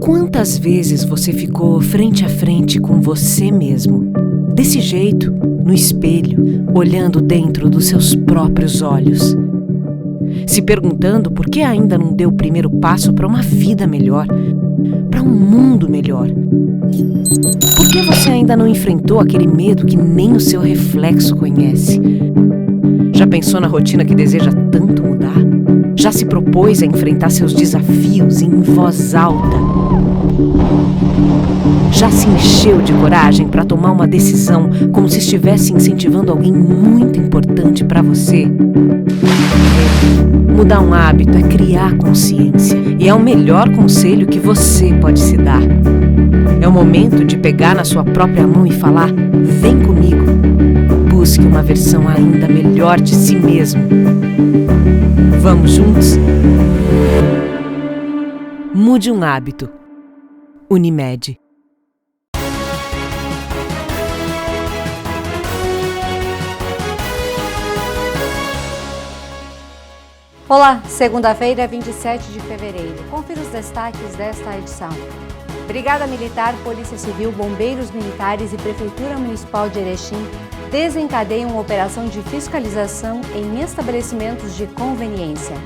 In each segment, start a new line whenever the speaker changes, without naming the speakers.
Quantas vezes você ficou frente a frente com você mesmo, desse jeito, no espelho, olhando dentro dos seus próprios olhos, se perguntando por que ainda não deu o primeiro passo para uma vida melhor, para um mundo melhor? Por que você ainda não enfrentou aquele medo que nem o seu reflexo conhece? Já pensou na rotina que deseja tanto mudar? Já se propôs a enfrentar seus desafios em voz alta? Já se encheu de coragem para tomar uma decisão como se estivesse incentivando alguém muito importante para você? Mudar um hábito é criar consciência e é o melhor conselho que você pode se dar. É o momento de pegar na sua própria mão e falar: vem comigo. Busque uma versão ainda melhor de si mesmo. Vamos juntos? Mude um hábito. Unimed.
Olá, segunda-feira, 27 de fevereiro. Confira os destaques desta edição. Brigada Militar, Polícia Civil, Bombeiros Militares e Prefeitura Municipal de Erechim desencadeiam uma operação de fiscalização em estabelecimentos de conveniência.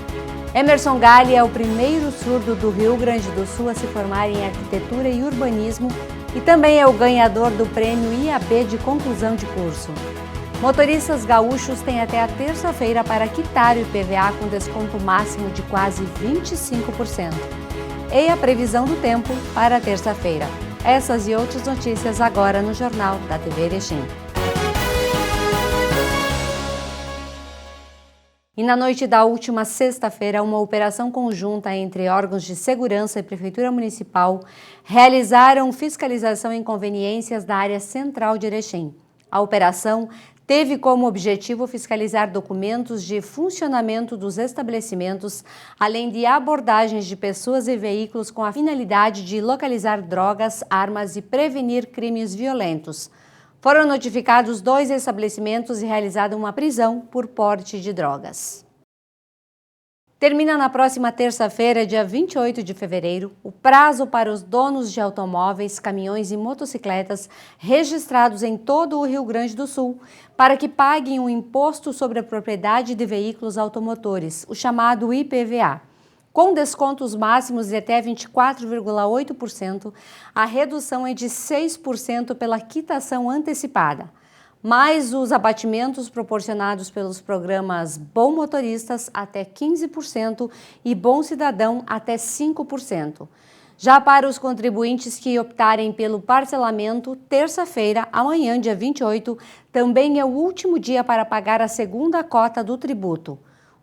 Emerson Galli é o primeiro surdo do Rio Grande do Sul a se formar em Arquitetura e Urbanismo e também é o ganhador do prêmio IAB de conclusão de curso. Motoristas gaúchos têm até a terça-feira para quitar o IPVA com desconto máximo de quase 25%. E a previsão do tempo para terça-feira. Essas e outras notícias agora no Jornal da TV Erechim. E na noite da última sexta-feira, uma operação conjunta entre órgãos de segurança e Prefeitura Municipal realizaram fiscalização em conveniências da área central de Erechim. A operação teve como objetivo fiscalizar documentos de funcionamento dos estabelecimentos, além de abordagens de pessoas e veículos com a finalidade de localizar drogas, armas e prevenir crimes violentos. Foram notificados 2 estabelecimentos e realizada uma prisão por porte de drogas. Termina na próxima terça-feira, dia 28 de fevereiro, o prazo para os donos de automóveis, caminhões e motocicletas registrados em todo o Rio Grande do Sul para que paguem o Imposto sobre a Propriedade de Veículos Automotores, o chamado IPVA. Com descontos máximos de até 24,8%, a redução é de 6% pela quitação antecipada, mais os abatimentos proporcionados pelos programas Bom Motoristas até 15% e Bom Cidadão até 5%. Já para os contribuintes que optarem pelo parcelamento, terça-feira, amanhã, dia 28, também é o último dia para pagar a segunda cota do tributo.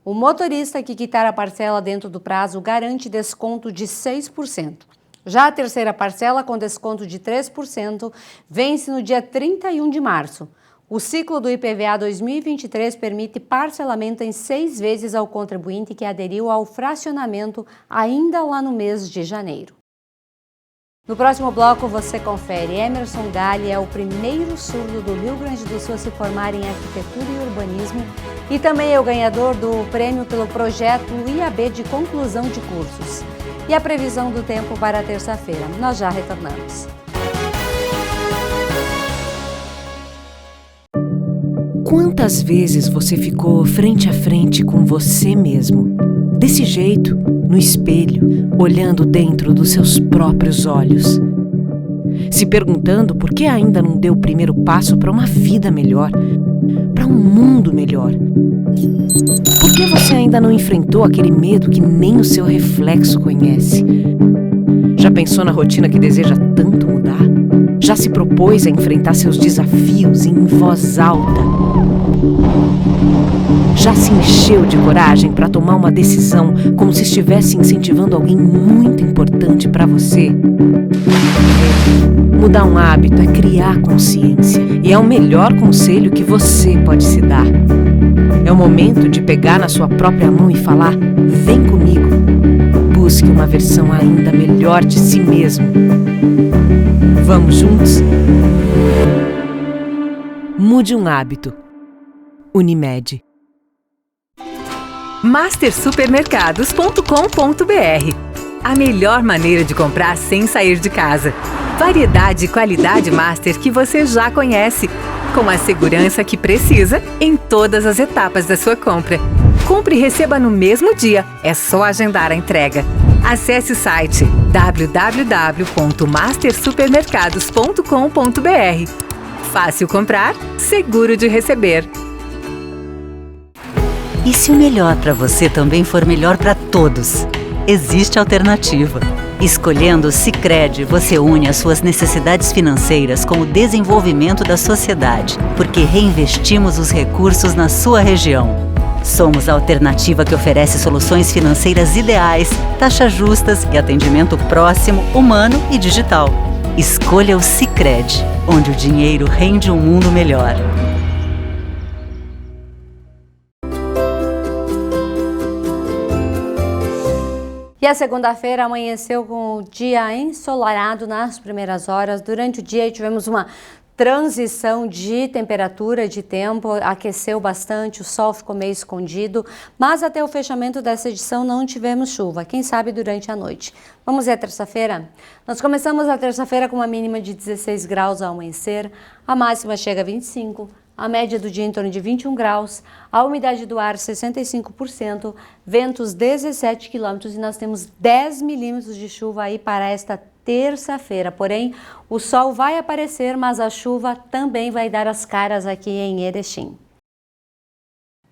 O motorista que quitar a parcela dentro do prazo garante desconto de 6%. Já a terceira parcela, com desconto de 3%, vence no dia 31 de março. O ciclo do IPVA 2023 permite parcelamento em 6 vezes ao contribuinte que aderiu ao fracionamento ainda lá no mês de janeiro. No próximo bloco você confere: Emerson Galli é o primeiro surdo do Rio Grande do Sul a se formar em Arquitetura e Urbanismo e também é o ganhador do prêmio pelo projeto IAB de conclusão de cursos. E a previsão do tempo para a terça-feira. Nós já retornamos.
Quantas vezes você ficou frente a frente com você mesmo, desse jeito, no espelho, olhando dentro dos seus próprios olhos, se perguntando por que ainda não deu o primeiro passo para uma vida melhor, para um mundo melhor? Por que você ainda não enfrentou aquele medo que nem o seu reflexo conhece? Já pensou na rotina que deseja tanto mudar? Já se propôs a enfrentar seus desafios em voz alta? Já se encheu de coragem para tomar uma decisão como se estivesse incentivando alguém muito importante para você? Mudar um hábito é criar consciência e é o melhor conselho que você pode se dar. É o momento de pegar na sua própria mão e falar: vem comigo. Busque uma versão ainda melhor de si mesmo. Vamos juntos? Mude um hábito. Unimed.
Mastersupermercados.com.br. a melhor maneira de comprar sem sair de casa. Variedade e qualidade Master que você já conhece, com a segurança que precisa em todas as etapas da sua compra. Compre e receba no mesmo dia, é só agendar a entrega. Acesse o site www.mastersupermercados.com.br. Fácil comprar, seguro de receber.
E se o melhor para você também for melhor para todos? Existe alternativa. Escolhendo o Sicredi, você une as suas necessidades financeiras com o desenvolvimento da sociedade, porque reinvestimos os recursos na sua região. Somos a alternativa que oferece soluções financeiras ideais, taxas justas e atendimento próximo, humano e digital. Escolha o Sicredi, onde o dinheiro rende um mundo melhor.
E a segunda-feira amanheceu com o dia ensolarado nas primeiras horas. Durante o dia tivemos uma transição de temperatura, de tempo, aqueceu bastante, o sol ficou meio escondido, mas até o fechamento dessa edição não tivemos chuva, quem sabe durante a noite. Vamos ver a terça-feira? Nós começamos a terça-feira com uma mínima de 16 graus ao amanhecer, a máxima chega a 25, a média do dia em torno de 21 graus, a umidade do ar 65%, ventos 17 km e nós temos 10 milímetros de chuva aí para esta terça-feira. Porém, o sol vai aparecer, mas a chuva também vai dar as caras aqui em Erechim.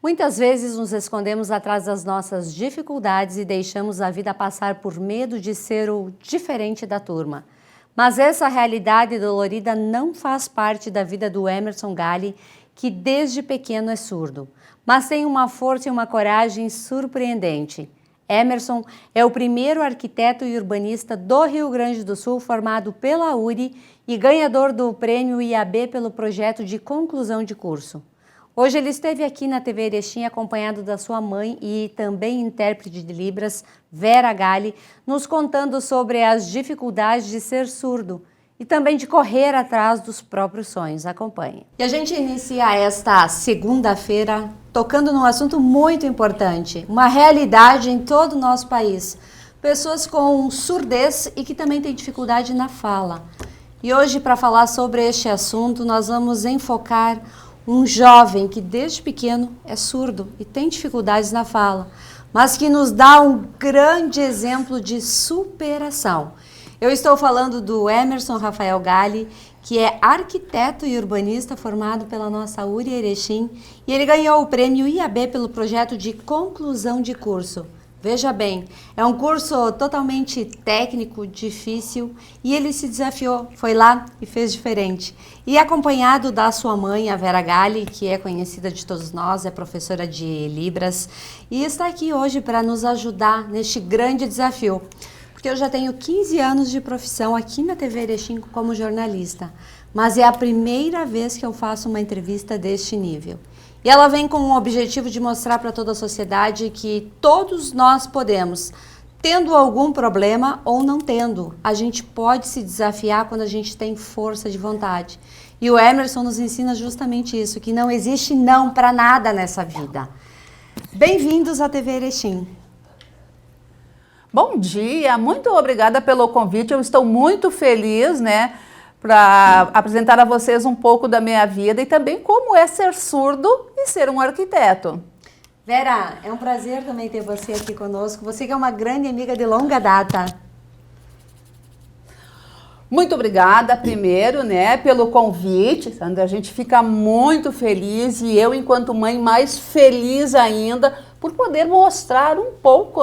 Muitas vezes nos escondemos atrás das nossas dificuldades e deixamos a vida passar por medo de ser o diferente da turma. Mas essa realidade dolorida não faz parte da vida do Emerson Galli, que desde pequeno é surdo, mas tem uma força e uma coragem surpreendente. Emerson é o primeiro arquiteto e urbanista do Rio Grande do Sul formado pela URI e ganhador do prêmio IAB pelo projeto de conclusão de curso. Hoje ele esteve aqui na TV Erechim acompanhado da sua mãe e também intérprete de Libras, Vera Galli, nos contando sobre as dificuldades de ser surdo e também de correr atrás dos próprios sonhos. Acompanhe. E a gente inicia esta segunda-feira tocando num assunto muito importante, uma realidade em todo o nosso país. Pessoas com surdez e que também têm dificuldade na fala. E hoje, para falar sobre este assunto, nós vamos enfocar um jovem que desde pequeno é surdo e tem dificuldades na fala, mas que nos dá um grande exemplo de superação. Eu estou falando do Emerson Rafael Galli, que é arquiteto e urbanista formado pela nossa URI Erechim, e ele ganhou o prêmio IAB pelo projeto de conclusão de curso. Veja bem, é um curso totalmente técnico, difícil, e ele se desafiou, foi lá e fez diferente. E acompanhado da sua mãe, a Vera Galli, que é conhecida de todos nós, é professora de Libras, e está aqui hoje para nos ajudar neste grande desafio. Porque eu já tenho 15 anos de profissão aqui na TV Erechim como jornalista, mas é a primeira vez que eu faço uma entrevista deste nível. E ela vem com o objetivo de mostrar para toda a sociedade que todos nós podemos, tendo algum problema ou não tendo, a gente pode se desafiar quando a gente tem força de vontade. E o Emerson nos ensina justamente isso, que não existe não para nada nessa vida. Bem-vindos à TV Erechim.
Bom dia, muito obrigada pelo convite, eu estou muito feliz, para apresentar a vocês um pouco da minha vida e também como é ser surdo e ser um arquiteto.
Vera, é um prazer também ter você aqui conosco, você que é uma grande amiga de longa data.
Muito obrigada, primeiro, pelo convite, Sandra, a gente fica muito feliz e eu, enquanto mãe, mais feliz ainda por poder mostrar um pouco,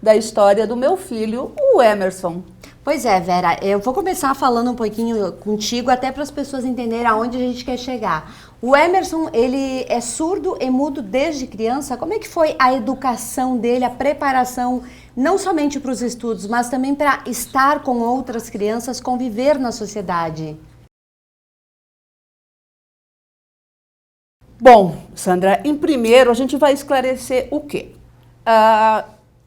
da história do meu filho, o Emerson.
Pois é, Vera, eu vou começar falando um pouquinho contigo, até para as pessoas entenderem aonde a gente quer chegar. O Emerson, ele é surdo e mudo desde criança. Como é que foi a educação dele, a preparação, não somente para os estudos, mas também para estar com outras crianças, conviver na sociedade?
Bom, Sandra, em primeiro a gente vai esclarecer o quê?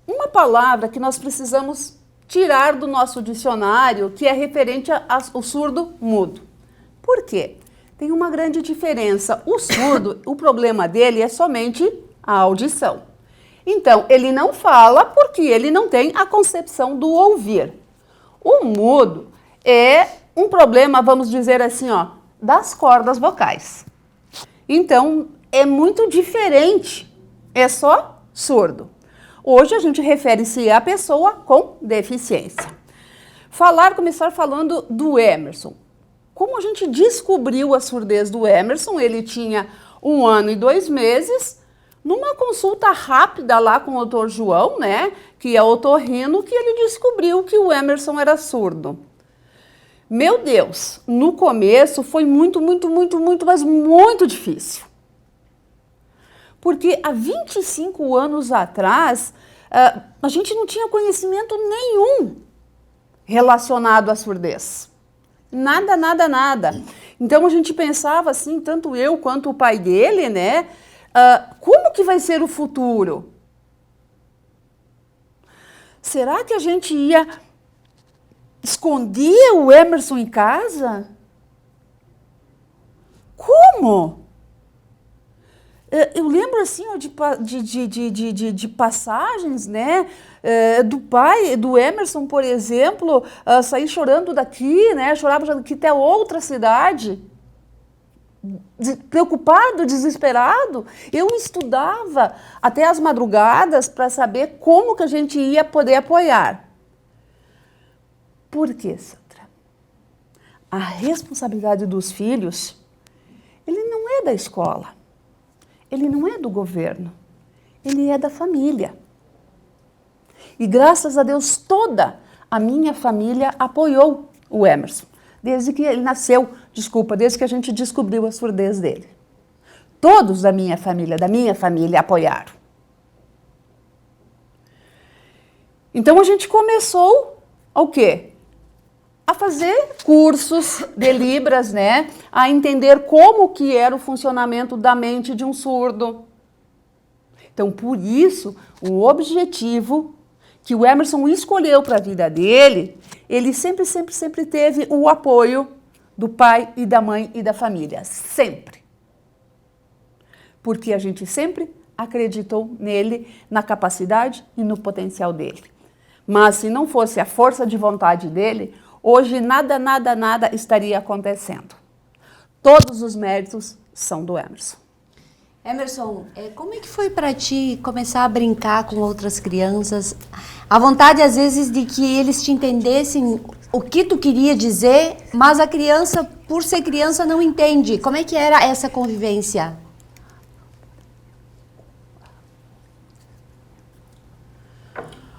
Uma palavra que nós precisamos tirar do nosso dicionário, que é referente ao surdo mudo. Por quê? Tem uma grande diferença. O surdo, o problema dele é somente a audição. Então, ele não fala porque ele não tem a concepção do ouvir. O mudo é um problema, vamos dizer assim, ó, das cordas vocais. Então, é muito diferente, é só surdo. Hoje a gente refere-se à pessoa com deficiência. Começar falando do Emerson. Como a gente descobriu a surdez do Emerson, ele tinha 1 ano e 2 meses, numa consulta rápida lá com o Dr. João, né, que é otorrino, que ele descobriu que o Emerson era surdo. Meu Deus, no começo foi muito, mas muito difícil. Porque há 25 anos atrás, a gente não tinha conhecimento nenhum relacionado à surdez. Nada. Então a gente pensava assim, tanto eu quanto o pai dele, né? Como que vai ser o futuro? Será que a gente escondia o Emerson em casa? Como? Eu lembro assim ó, de passagens, né, do Emerson, por exemplo, sair chorando daqui, né, chorava daqui até outra cidade, preocupado, desesperado. Eu estudava até as madrugadas para saber como que a gente ia poder apoiar. Por quê, Sandra? A responsabilidade dos filhos, ele não é da escola. Ele não é do governo, ele é da família. E graças a Deus toda a minha família apoiou o Emerson, desde que ele nasceu, desde que a gente descobriu a surdez dele. Todos da minha família apoiaram. Então a gente começou o quê? A fazer cursos de Libras, né? A entender como que era o funcionamento da mente de um surdo. Então, por isso, o objetivo que o Emerson escolheu para a vida dele, ele sempre teve o apoio do pai e da mãe e da família. Sempre. Porque a gente sempre acreditou nele, na capacidade e no potencial dele. Mas se não fosse a força de vontade dele, hoje nada estaria acontecendo. Todos os méritos são do Emerson.
Emerson, como é que foi para ti começar a brincar com outras crianças? A vontade, às vezes, de que eles te entendessem o que tu queria dizer, mas a criança, por ser criança, não entende. Como é que era essa convivência?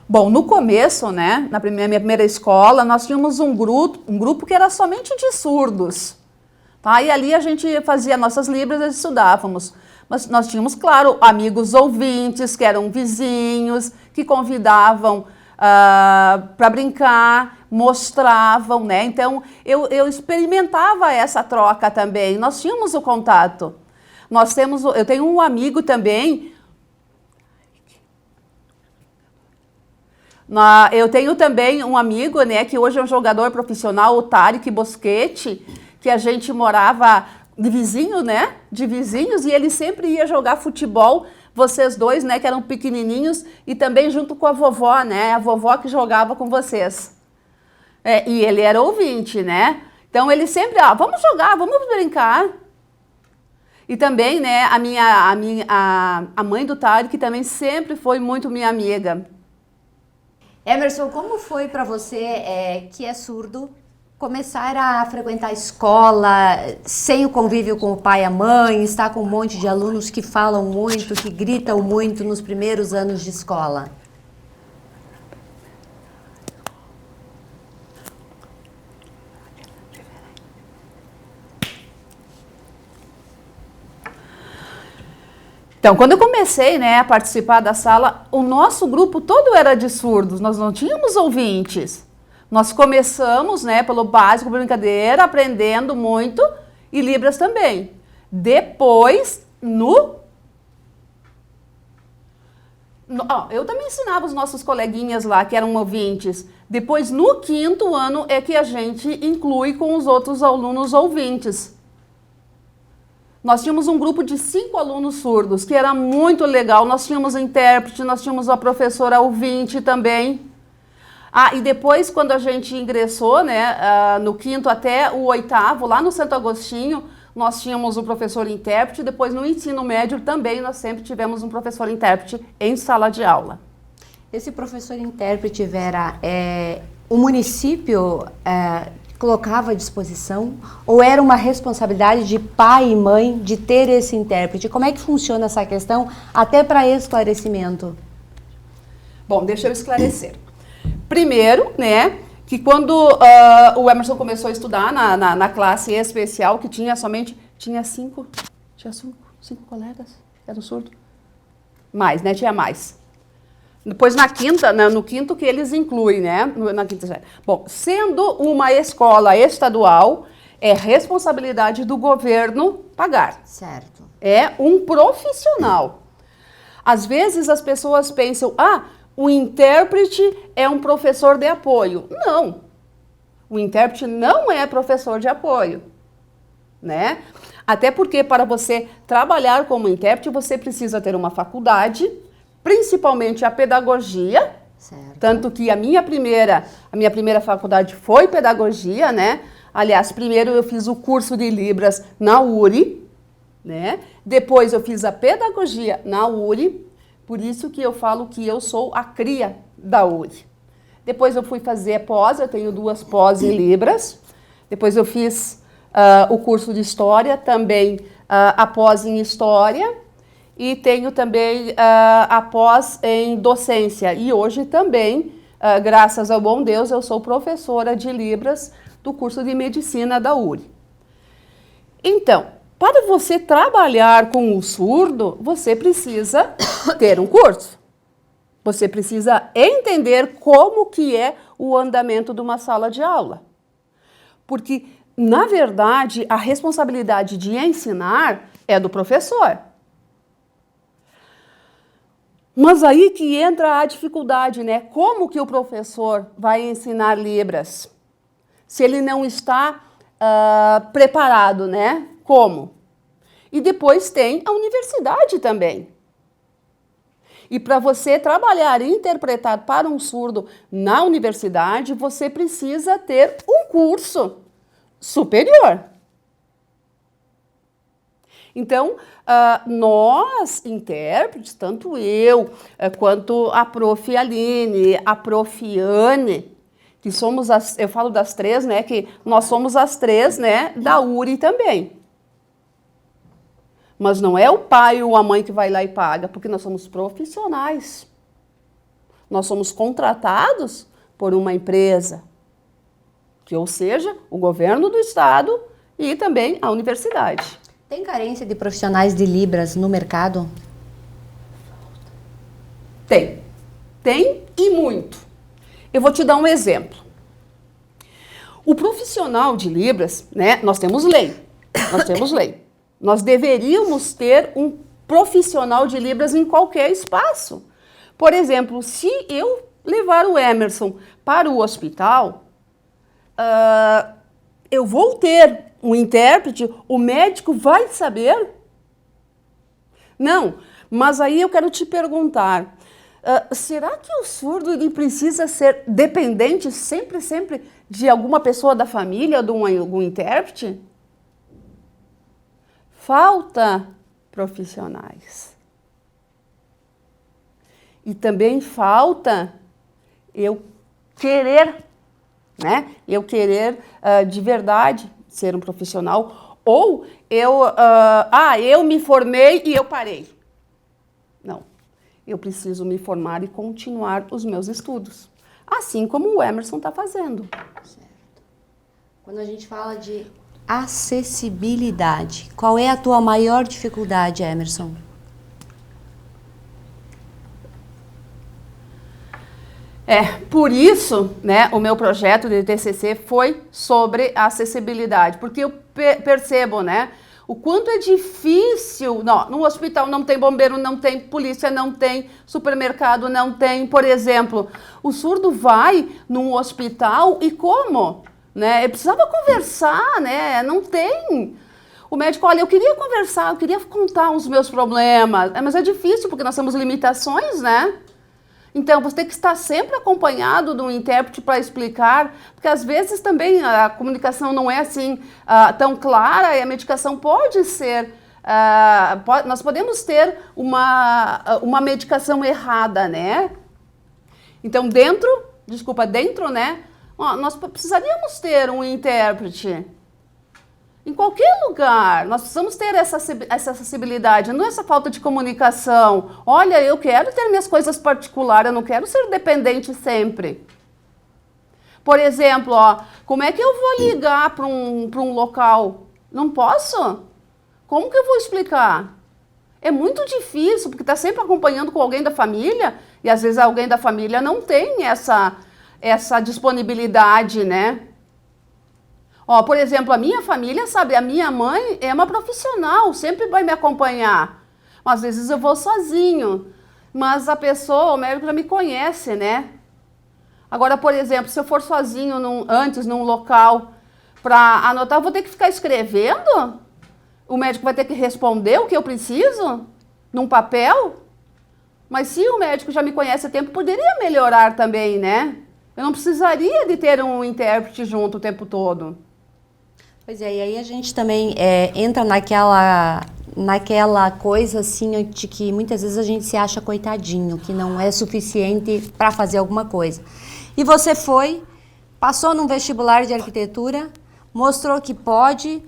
Bom, no começo, né, na minha primeira escola, nós tínhamos um grupo que era somente de surdos. Tá? E ali a gente fazia nossas libras e estudávamos. Mas nós tínhamos, claro, amigos ouvintes, que eram vizinhos, que convidavam para brincar, mostravam, né? Então, eu experimentava essa troca também. Nós tínhamos o contato. Eu tenho um amigo também. Eu tenho também um amigo, né, que hoje é um jogador profissional, o Tarek Boschetti, que a gente morava de vizinho, né, de vizinhos, e ele sempre ia jogar futebol, vocês dois, né, que eram pequenininhos, e também junto com a vovó, né, a vovó que jogava com vocês. E ele era ouvinte, né, então ele sempre, vamos jogar, vamos brincar. E também, né, a mãe do Tarek também sempre foi muito minha amiga.
Emerson, como foi para você, que é surdo, começar a frequentar a escola sem o convívio com o pai e a mãe, estar com um monte de alunos que falam muito, que gritam muito nos primeiros anos de escola?
Então, quando eu comecei, né, a participar da sala, o nosso grupo todo era de surdos, nós não tínhamos ouvintes. Nós começamos, né, pelo básico, brincadeira, aprendendo muito, e Libras também. Depois, eu também ensinava os nossos coleguinhas lá, que eram ouvintes. Depois, no 5º ano, é que a gente inclui com os outros alunos ouvintes. Nós tínhamos um grupo de 5 alunos surdos, que era muito legal. Nós tínhamos intérprete, nós tínhamos a professora ouvinte também. E depois, quando a gente ingressou, né, no 5º até o 8º, lá no Santo Agostinho, nós tínhamos um professor intérprete. Depois, no ensino médio, também nós sempre tivemos um professor intérprete em sala de aula.
Esse professor intérprete, Vera, o município colocava à disposição ou era uma responsabilidade de pai e mãe de ter esse intérprete? Como é que funciona essa questão, até para esclarecimento?
Bom, deixa eu esclarecer. Primeiro, né, que quando o Emerson começou a estudar na classe especial, que tinha cinco colegas, era surdo? Mais, né, tinha mais. Depois no 5º que eles incluem, né, na 5ª série. Bom, sendo uma escola estadual, é responsabilidade do governo pagar.
Certo.
É um profissional. Às vezes as pessoas pensam, o intérprete é um professor de apoio. Não, o intérprete não é professor de apoio, né? Até porque para você trabalhar como intérprete, você precisa ter uma faculdade, principalmente a pedagogia,
certo.
Tanto que a minha primeira faculdade foi pedagogia, né? Aliás, primeiro eu fiz o curso de Libras na URI, né? Depois eu fiz a pedagogia na URI, por isso que eu falo que eu sou a cria da URI. Depois eu fui fazer pós, eu tenho 2 pós em Libras. Depois eu fiz o curso de História, também a pós em História. E tenho também a pós em docência. E hoje também, graças ao bom Deus, eu sou professora de Libras do curso de Medicina da URI. Então, para você trabalhar com o surdo, você precisa ter um curso. Você precisa entender como que é o andamento de uma sala de aula. Porque, na verdade, a responsabilidade de ensinar é do professor. Mas aí que entra a dificuldade, né? Como que o professor vai ensinar Libras se ele não está preparado, né? Como? E depois tem a universidade também. E para você trabalhar e interpretar para um surdo na universidade, você precisa ter um curso superior. Então, nós, intérpretes, tanto eu quanto a prof. Aline, a prof. Anne, que somos eu falo das 3, né, que nós somos as 3, né, da URI também. Mas não é o pai ou a mãe que vai lá e paga, porque nós somos profissionais. Nós somos contratados por uma empresa, ou seja, o governo do estado e também a universidade.
Tem carência de profissionais de Libras no mercado?
Tem. Tem e muito. Eu vou te dar um exemplo. O profissional de Libras, né, nós temos lei. Nós deveríamos ter um profissional de Libras em qualquer espaço. Por exemplo, se eu levar o Emerson para o hospital, eu vou ter um intérprete, o médico vai saber? Não, mas aí eu quero te perguntar, será que o surdo ele precisa ser dependente sempre de alguma pessoa da família, de algum intérprete? Falta profissionais. E também falta eu querer, né? Eu querer de verdade ser um profissional, ou eu me formei e eu parei. Não, eu preciso me formar e continuar os meus estudos, assim como o Emerson está fazendo.
Certo. Quando a gente fala de acessibilidade, qual é a tua maior dificuldade, Emerson?
Por isso, né, o meu projeto de TCC foi sobre a acessibilidade, porque eu percebo, né, o quanto é difícil. No hospital não tem bombeiro, não tem polícia, não tem supermercado, não tem, por exemplo, o surdo vai num hospital e como? Né, eu precisava conversar, né, não tem. O médico, olha, eu queria conversar, eu queria contar os meus problemas, mas é difícil porque nós temos limitações, né? Então, você tem que estar sempre acompanhado de um intérprete para explicar, porque às vezes também a comunicação não é assim tão clara e a medicação pode ser, nós podemos ter uma medicação errada, né? Então, dentro, né, nós precisaríamos ter um intérprete. Em qualquer lugar, nós precisamos ter essa acessibilidade, não essa falta de comunicação. Olha, eu quero ter minhas coisas particulares, eu não quero ser dependente sempre. Por exemplo, como é que eu vou ligar para um local? Não posso? Como que eu vou explicar? É muito difícil, porque está sempre acompanhando com alguém da família, e às vezes alguém da família não tem essa disponibilidade, né? Por exemplo, a minha família, sabe, a minha mãe é uma profissional, sempre vai me acompanhar. Às vezes eu vou sozinho, mas a pessoa, o médico já me conhece, né? Agora, por exemplo, se eu for sozinho antes num local para anotar, eu vou ter que ficar escrevendo? O médico vai ter que responder o que eu preciso num papel? Mas se o médico já me conhece há tempo, poderia melhorar também, né? Eu não precisaria de ter um intérprete junto o tempo todo.
Pois é, e aí a gente também entra naquela coisa assim de que muitas vezes a gente se acha coitadinho, que não é suficiente para fazer alguma coisa. E você passou num vestibular de arquitetura, mostrou que pode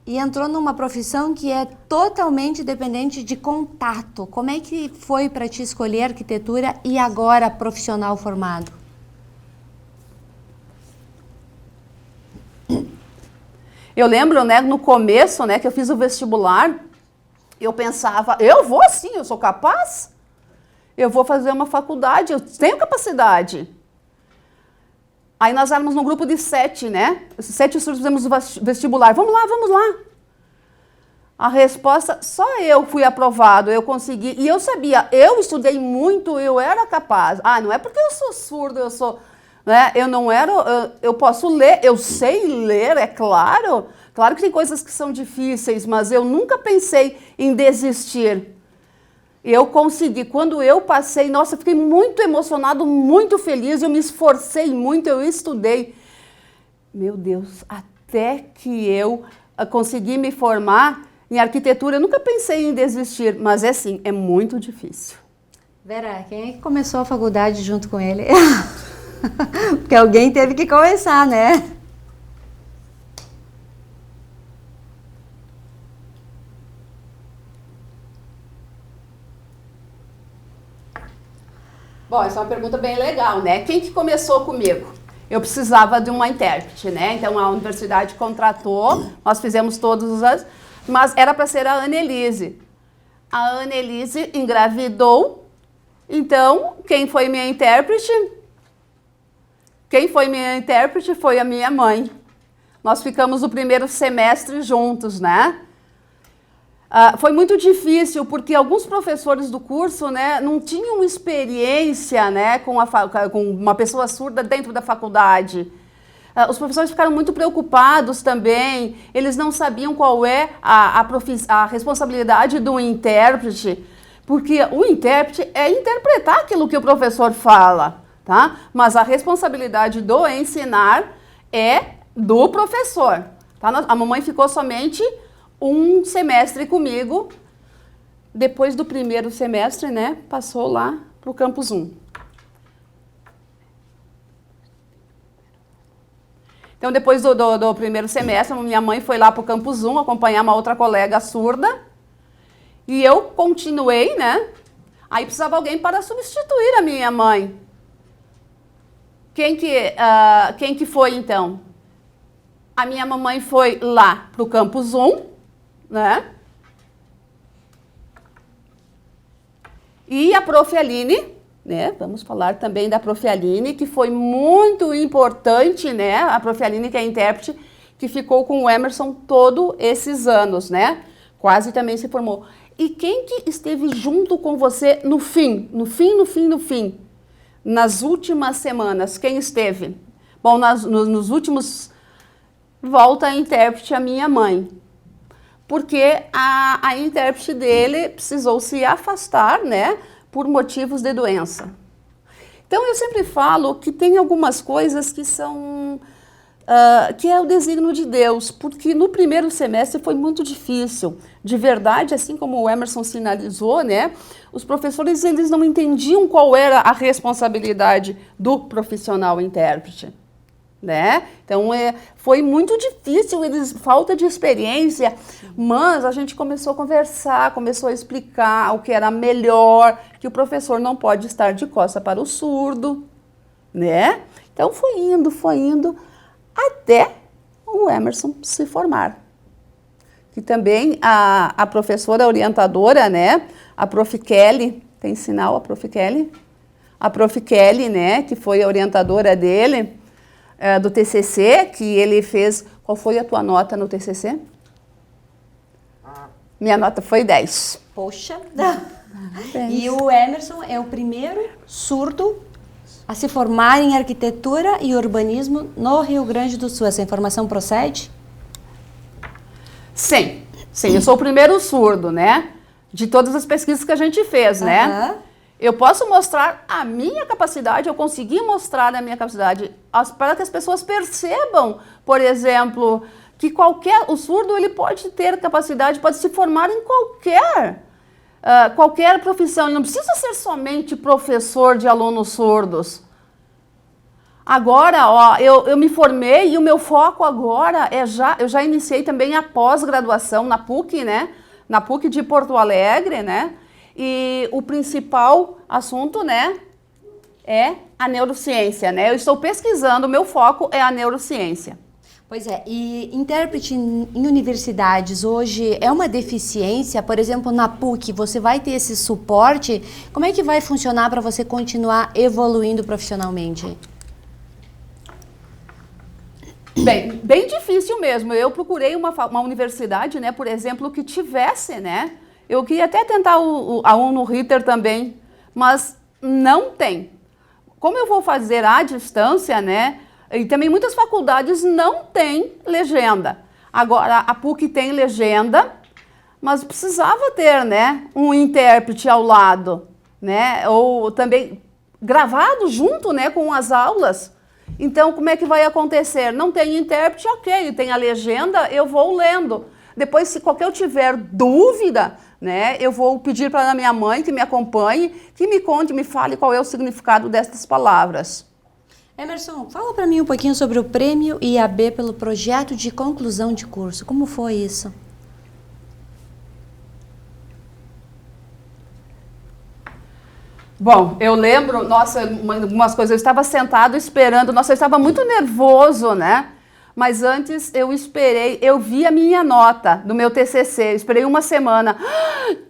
e entrou numa profissão que é totalmente dependente de contato. Como é que foi para te escolher arquitetura e agora profissional formado?
Eu lembro, né, no começo, né, que eu fiz o vestibular, eu pensava, eu vou sim, eu sou capaz, eu vou fazer uma faculdade, eu tenho capacidade. Aí nós éramos num grupo de 7, né, 7 estudantes fizemos o vestibular, vamos lá. A resposta, só eu fui aprovado, eu consegui, e eu sabia, eu estudei muito, eu era capaz. Não é porque eu sou surdo, eu sou... Né? Eu posso ler, eu sei ler, é claro. Claro que tem coisas que são difíceis, mas eu nunca pensei em desistir. Eu consegui. Quando eu passei, nossa, eu fiquei muito emocionado, muito feliz, eu me esforcei muito, eu estudei. Meu Deus, até que eu consegui me formar em arquitetura, eu nunca pensei em desistir, mas é muito difícil.
Vera, quem é que começou a faculdade junto com ele? Porque alguém teve que começar, né?
Bom, essa é uma pergunta bem legal, né? Quem que começou comigo? Eu precisava de uma intérprete, né? Então a universidade contratou, nós fizemos todos os anos, mas era para ser a Annelise. A Annelise engravidou, então quem foi minha intérprete? Quem foi minha intérprete foi a minha mãe. Nós ficamos o primeiro semestre juntos, né? Foi muito difícil, porque alguns professores do curso, né, não tinham experiência, né, com uma pessoa surda dentro da faculdade. Os professores ficaram muito preocupados também, eles não sabiam qual é a responsabilidade do intérprete, porque o intérprete é interpretar aquilo que o professor fala. Tá? Mas a responsabilidade do ensinar é do professor. Tá? A mamãe ficou somente um semestre comigo. Depois do primeiro semestre, né, passou lá para o Campus 1. Então, depois do primeiro semestre, minha mãe foi lá para o Campus 1 acompanhar uma outra colega surda. E eu continuei, né? Aí precisava alguém para substituir a minha mãe. Quem que foi, então? A minha mamãe foi lá para o Campus 1, né? E a Prof. Aline, né? Vamos falar também da Prof. Aline, que foi muito importante, né? A Prof. Aline, que é a intérprete, que ficou com o Emerson todos esses anos, né? Quase também se formou. E quem que esteve junto com você no fim? Nas últimas semanas, quem esteve? Bom, nos últimos, volta a intérprete a minha mãe. porque a intérprete dele precisou se afastar, né, por motivos de doença. Então, eu sempre falo que tem algumas coisas que são... que é o desígnio de Deus, porque no primeiro semestre foi muito difícil. De verdade, assim como o Emerson sinalizou, né, os professores eles não entendiam qual era a responsabilidade do profissional intérprete. Né? Então foi muito difícil, falta de experiência, mas a gente começou a conversar, começou a explicar o que era melhor, que o professor não pode estar de costa para o surdo, né? Então foi indo, até o Emerson se formar. Que também a professora orientadora, né, a Prof. Kelly, tem sinal a Prof. Kelly? A Prof. Kelly, né, que foi a orientadora dele, do TCC, que ele fez... Qual foi a tua nota no TCC? Minha nota foi 10.
Poxa! E o Emerson é o primeiro surdo a se formar em arquitetura e urbanismo no Rio Grande do Sul. Essa informação procede?
Sim, eu sou o primeiro surdo, né? De todas as pesquisas que a gente fez, né? Eu posso mostrar a minha capacidade, eu consegui mostrar a minha capacidade para que as pessoas percebam, por exemplo, que o surdo ele pode ter capacidade, pode se formar em qualquer profissão. Ele não precisa ser somente professor de alunos surdos. Agora, ó, eu me formei e o meu foco agora eu já iniciei também a pós-graduação na PUC, né? Na PUC de Porto Alegre, né? E o principal assunto, né, é a neurociência, né? Eu estou pesquisando, o meu foco é a neurociência.
Pois é, e intérprete em universidades hoje é uma deficiência? Por exemplo, na PUC, você vai ter esse suporte? Como é que vai funcionar para você continuar evoluindo profissionalmente?
Bem difícil mesmo. Eu procurei uma universidade, né, por exemplo, que tivesse, né? Eu queria até tentar a UNO-RITER também, mas não tem. Como eu vou fazer à distância, né? E também muitas faculdades não têm legenda. Agora, a PUC tem legenda, mas precisava ter, né, um intérprete ao lado, né? Ou também gravado junto, né, com as aulas. Então, como é que vai acontecer? Não tem intérprete, ok, tem a legenda, eu vou lendo. Depois, se qualquer tiver dúvida, né, eu vou pedir para a minha mãe que me acompanhe, que me conte, me fale qual é o significado destas palavras.
Emerson, fala para mim um pouquinho sobre o Prêmio IAB pelo projeto de conclusão de curso. Como foi isso?
Bom, eu lembro, nossa, algumas coisas, eu estava sentado esperando, nossa, eu estava muito nervoso, né? Mas antes eu esperei, eu vi a minha nota do meu TCC, eu esperei uma semana.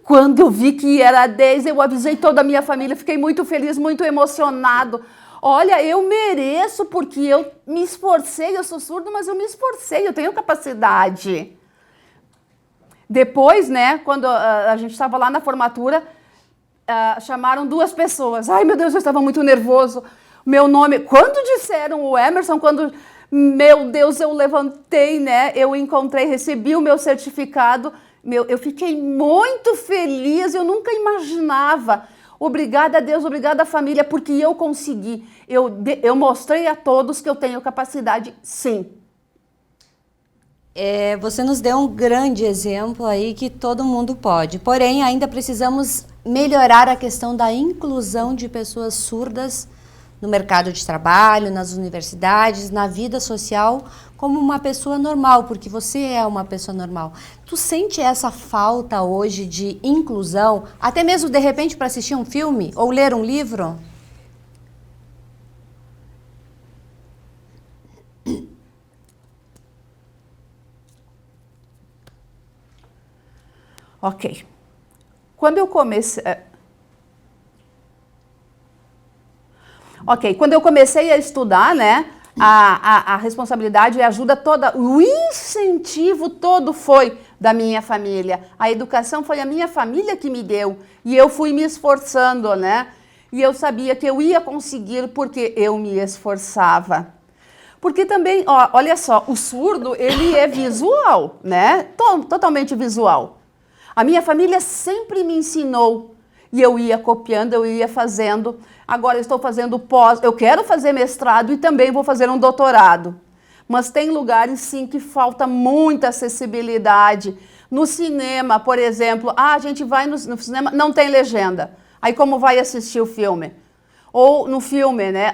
Quando eu vi que era 10, eu avisei toda a minha família, fiquei muito feliz, muito emocionado. Olha, eu mereço porque eu me esforcei, eu sou surdo, mas eu me esforcei, eu tenho capacidade. Depois, né, quando a gente estava lá na formatura, chamaram 2 pessoas. Ai, meu Deus, eu estava muito nervoso. Meu nome, quando disseram o Emerson, meu Deus, eu levantei, né? Eu encontrei, recebi o meu certificado. Eu fiquei muito feliz, eu nunca imaginava. Obrigada a Deus, obrigada à família, porque eu consegui. Eu mostrei a todos que eu tenho capacidade, sim.
Você nos deu um grande exemplo aí que todo mundo pode. Porém, ainda precisamos melhorar a questão da inclusão de pessoas surdas no mercado de trabalho, nas universidades, na vida social, como uma pessoa normal, porque você é uma pessoa normal. Tu sente essa falta hoje de inclusão, até mesmo de repente para assistir um filme ou ler um livro?
Ok. Quando eu comecei... Ok, quando eu comecei a estudar, né, a responsabilidade e a ajuda toda, o incentivo todo foi da minha família. A educação foi a minha família que me deu e eu fui me esforçando, né? E eu sabia que eu ia conseguir porque eu me esforçava. Porque também, ó, olha só, o surdo, ele é visual, né? Totalmente visual. A minha família sempre me ensinou e eu ia copiando, eu ia fazendo. Agora eu estou fazendo eu quero fazer mestrado e também vou fazer um doutorado. Mas tem lugares, sim, que falta muita acessibilidade. No cinema, por exemplo, a gente vai no cinema, não tem legenda. Aí como vai assistir o filme? Ou no filme, né?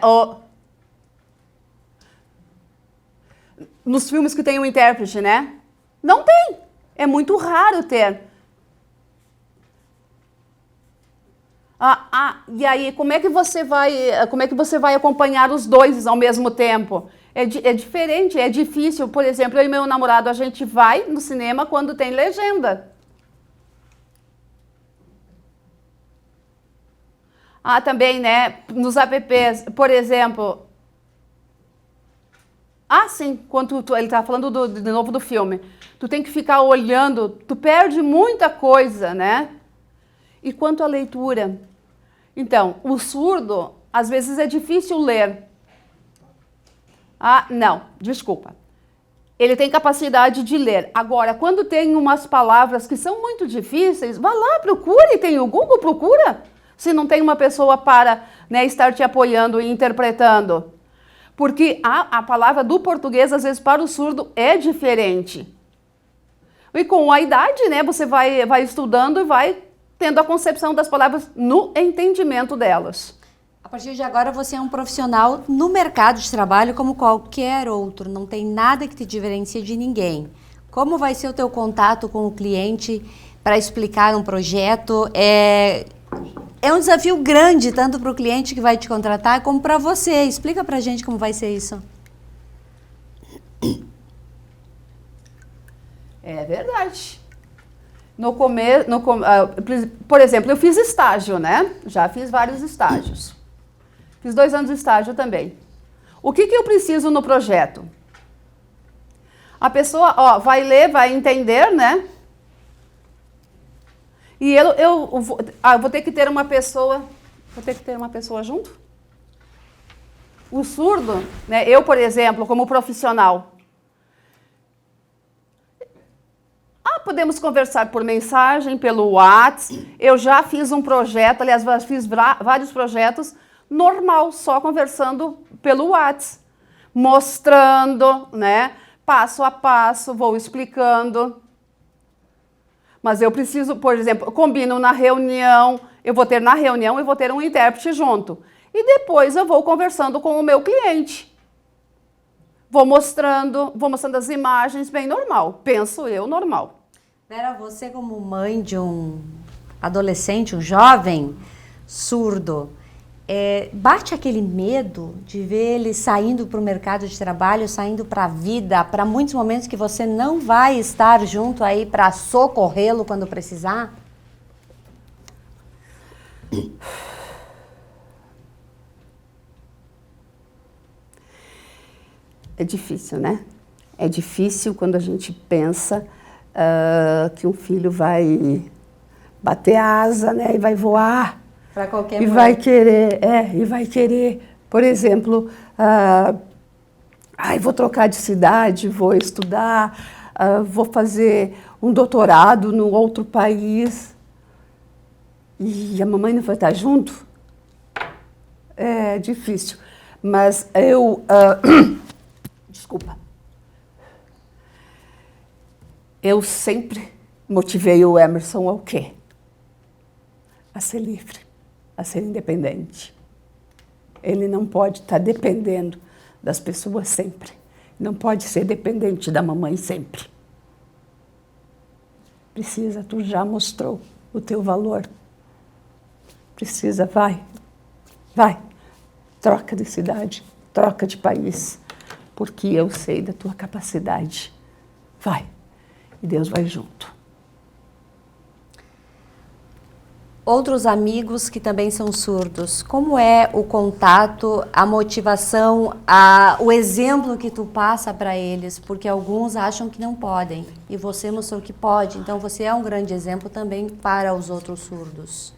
Nos filmes que tem um intérprete, né? Não tem. É muito raro ter. E aí, como é que você vai acompanhar os dois ao mesmo tempo? É diferente, é difícil. Por exemplo, eu e meu namorado, a gente vai no cinema quando tem legenda. Também, né, nos apps, por exemplo... sim, quando ele tá falando de novo do filme. Tu tem que ficar olhando, tu perde muita coisa, né? E quanto à leitura? Então, o surdo, às vezes é difícil ler. Não, desculpa. Ele tem capacidade de ler. Agora, quando tem umas palavras que são muito difíceis, vá lá, procure, tem o Google, procura. Se não tem uma pessoa para, né, estar te apoiando e interpretando. Porque a palavra do português, às vezes, para o surdo é diferente. E com a idade, né, você vai estudando e vai tendo a concepção das palavras no entendimento delas.
A partir de agora, você é um profissional no mercado de trabalho como qualquer outro. Não tem nada que te diferencie de ninguém. Como vai ser o teu contato com o cliente para explicar um projeto? É um desafio grande, tanto para o cliente que vai te contratar, como para você. Explica para a gente como vai ser isso.
É verdade. Por exemplo, eu fiz estágio, né? Já fiz vários estágios. Fiz 2 anos de estágio também. O que eu preciso no projeto? A pessoa, vai ler, vai entender, né? E eu vou ter que ter uma pessoa... Vou ter que ter uma pessoa junto? O surdo, né? Eu, por exemplo, como profissional... podemos conversar por mensagem, pelo WhatsApp. Eu já fiz um projeto, aliás, fiz vários projetos normal, só conversando pelo WhatsApp. Mostrando, né? Passo a passo, vou explicando. Mas eu preciso, por exemplo, combino na reunião, eu vou ter um intérprete junto. E depois eu vou conversando com o meu cliente. Vou mostrando as imagens, bem normal. Penso eu, normal.
Vera, você como mãe de um adolescente, um jovem surdo, bate aquele medo de ver ele saindo para o mercado de trabalho, saindo para a vida, para muitos momentos que você não vai estar junto aí para socorrê-lo quando precisar?
É difícil, né? É difícil quando a gente pensa que um filho vai bater a asa, né? E vai voar.
Para qualquer
e
mãe.
vai querer, por exemplo, vou trocar de cidade, vou estudar, vou fazer um doutorado no outro país. E a mamãe não vai estar junto? É difícil. Mas desculpa. Eu sempre motivei o Emerson ao quê? A ser livre, a ser independente. Ele não pode estar dependendo das pessoas sempre. Não pode ser dependente da mamãe sempre. Precisa, tu já mostrou o teu valor. Precisa, vai. Troca de cidade, troca de país, porque eu sei da tua capacidade. Vai. E Deus vai junto.
Outros amigos que também são surdos, como é o contato, a motivação, o exemplo que tu passa para eles? Porque alguns acham que não podem e você mostrou que pode, então você é um grande exemplo também para os outros surdos.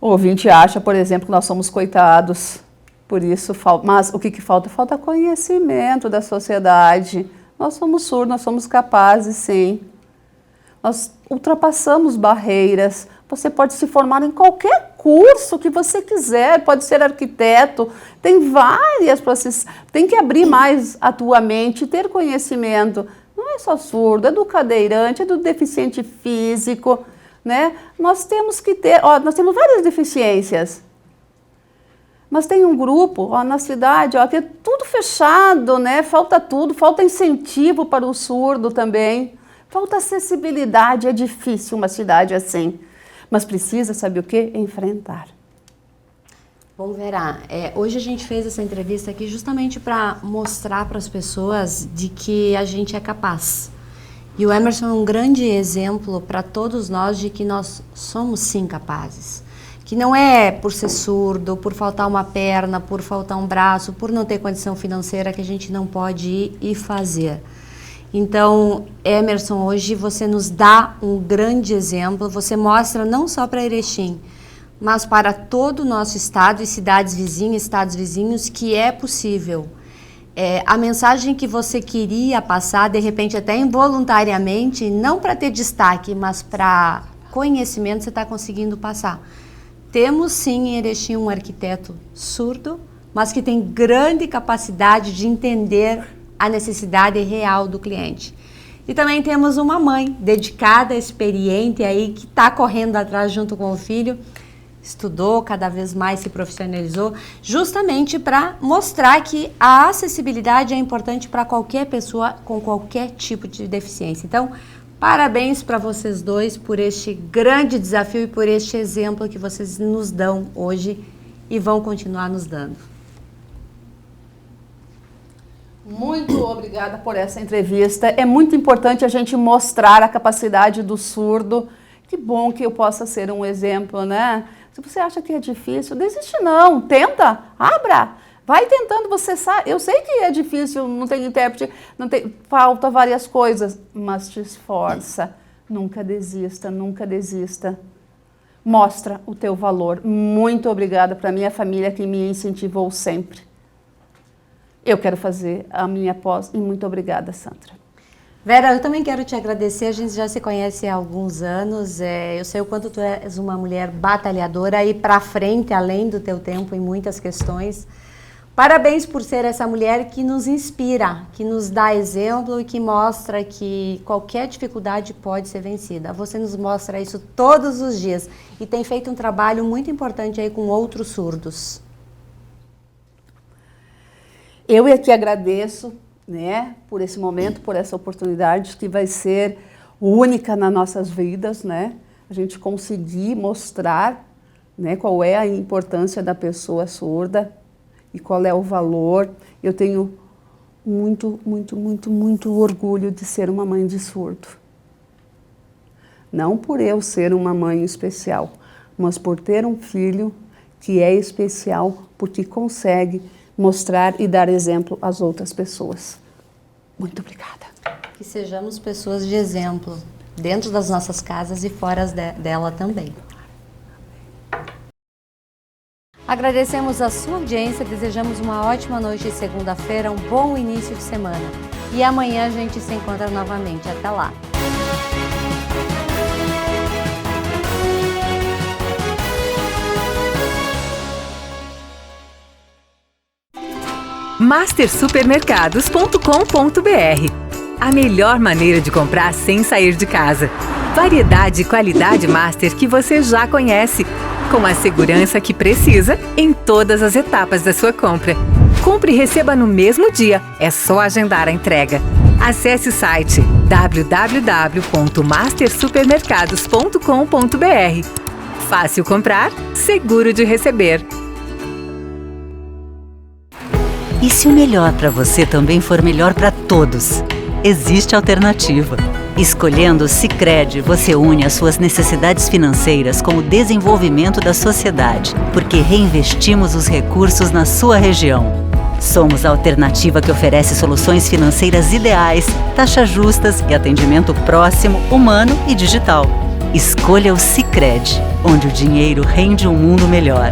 O ouvinte acha, por exemplo, que nós somos coitados, por isso, mas o que falta? Falta conhecimento da sociedade. Nós somos surdos, nós somos capazes, sim. Nós ultrapassamos barreiras. Você pode se formar em qualquer curso que você quiser, pode ser arquiteto, tem várias processos. Tem que abrir mais a tua mente, ter conhecimento. Não é só surdo, é do cadeirante, é do deficiente físico, né? Nós temos que ter, nós temos várias deficiências. Mas tem um grupo, na cidade, que é tudo fechado, né? Falta tudo, falta incentivo para o surdo também. Falta acessibilidade, é difícil uma cidade assim. Mas precisa, sabe o quê? Enfrentar.
Bom, Vera, hoje a gente fez essa entrevista aqui justamente para mostrar para as pessoas de que a gente é capaz. E o Emerson é um grande exemplo para todos nós de que nós somos sim capazes. Que não é por ser surdo, por faltar uma perna, por faltar um braço, por não ter condição financeira que a gente não pode ir e fazer. Então, Emerson, hoje você nos dá um grande exemplo, você mostra não só para Erechim, mas para todo o nosso estado e cidades vizinhas, estados vizinhos, que é possível. A mensagem que você queria passar, de repente até involuntariamente, não para ter destaque, mas para conhecimento, você está conseguindo passar. Temos sim em Erechim um arquiteto surdo, mas que tem grande capacidade de entender a necessidade real do cliente. E também temos uma mãe dedicada, experiente aí, que está correndo atrás junto com o filho, estudou, cada vez mais se profissionalizou, justamente para mostrar que a acessibilidade é importante para qualquer pessoa com qualquer tipo de deficiência. Então, parabéns para vocês dois por este grande desafio e por este exemplo que vocês nos dão hoje e vão continuar nos dando.
Muito obrigada por essa entrevista. É muito importante a gente mostrar a capacidade do surdo. Que bom que eu possa ser um exemplo, né? Se você acha que é difícil, desiste não. Tenta, abra. Vai tentando, você sabe. Eu sei que é difícil, não tem intérprete, falta várias coisas, mas te esforça. Nunca desista, nunca desista. Mostra o teu valor. Muito obrigada para a minha família que me incentivou sempre. Eu quero fazer a minha pós e muito obrigada, Sandra.
Vera, eu também quero te agradecer, a gente já se conhece há alguns anos, eu sei o quanto tu és uma mulher batalhadora e para frente, além do teu tempo em muitas questões. Parabéns por ser essa mulher que nos inspira, que nos dá exemplo e que mostra que qualquer dificuldade pode ser vencida. Você nos mostra isso todos os dias e tem feito um trabalho muito importante aí com outros surdos.
Eu aqui agradeço, né, por esse momento, por essa oportunidade que vai ser única nas nossas vidas, né? A gente conseguir mostrar, né, qual é a importância da pessoa surda e qual é o valor. Eu tenho muito, muito, muito, muito orgulho de ser uma mãe de surdo. Não por eu ser uma mãe especial, mas por ter um filho que é especial, porque consegue mostrar e dar exemplo às outras pessoas. Muito obrigada.
Que sejamos pessoas de exemplo, dentro das nossas casas e fora dela também. Agradecemos a sua audiência, desejamos uma ótima noite de segunda-feira, um bom início de semana. E amanhã a gente se encontra novamente. Até lá!
mastersupermercados.com.br. A melhor maneira de comprar sem sair de casa. Variedade e qualidade Master que você já conhece, com a segurança que precisa em todas as etapas da sua compra. Compre e receba no mesmo dia, é só agendar a entrega. Acesse o site www.mastersupermercados.com.br. Fácil comprar, seguro de receber.
E se o melhor para você também for melhor para todos? Existe alternativa. Escolhendo o Sicredi, você une as suas necessidades financeiras com o desenvolvimento da sociedade, porque reinvestimos os recursos na sua região. Somos a alternativa que oferece soluções financeiras ideais, taxas justas e atendimento próximo, humano e digital. Escolha o Sicredi, onde o dinheiro rende um mundo melhor.